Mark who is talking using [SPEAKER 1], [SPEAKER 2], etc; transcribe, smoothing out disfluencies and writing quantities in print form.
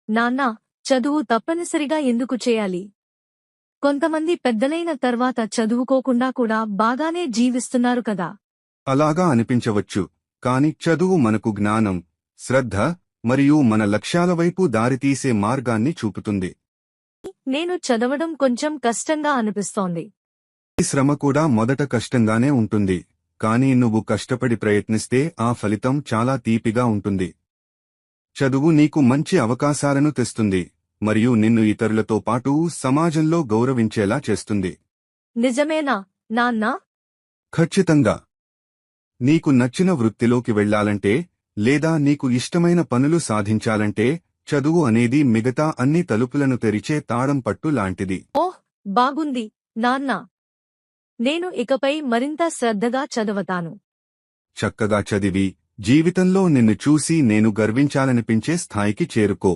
[SPEAKER 1] నాన్నా, చదువు తప్పనిసరిగా ఎందుకు చేయాలి? కొంతమంది పెద్దలైన తర్వాత చదువుకోకుండా కూడా బాగానే జీవిస్తున్నారు కదా.
[SPEAKER 2] అలాగా అనిపించవచ్చు, కాని చదువు మనకు జ్ఞానం, శ్రద్ధ మరియు మన లక్ష్యాల వైపు దారితీసే మార్గాన్ని చూపుతుంది.
[SPEAKER 1] నేను చదవడం కొంచెం కష్టంగా అనిపిస్తోంది.
[SPEAKER 2] ఈ శ్రమ కూడా మొదట కష్టంగానే ఉంటుంది, కానీ నువ్వు కష్టపడి ప్రయత్నిస్తే ఆ ఫలితం చాలా తీపిగా ఉంటుంది. చదువు నీకు మంచి అవకాశాలను తెస్తుంది మరియు నిన్ను ఇతరులతో పాటు సమాజంలో గౌరవించేలా చేస్తుంది.
[SPEAKER 1] నిజమేనా, నాన్నా?
[SPEAKER 2] ఖచ్చితంగా. నీకు నచ్చిన వృత్తిలోకి వెళ్లాలంటే లేదా నీకు ఇష్టమైన పనులు సాధించాలంటే చదువు అనేది మిగతా అన్ని తలుపులను తెరిచే తాళం పట్టు లాంటిది.
[SPEAKER 1] ఓహ్, బాగుంది, నాన్నా. నేను ఇకపై మరింత శ్రద్ధగా చదవతాను.
[SPEAKER 2] చక్కగా చదివి జీవితంలో నిన్ను చూసి నేను గర్వించాలనిపించే స్థాయికి చేరుకో.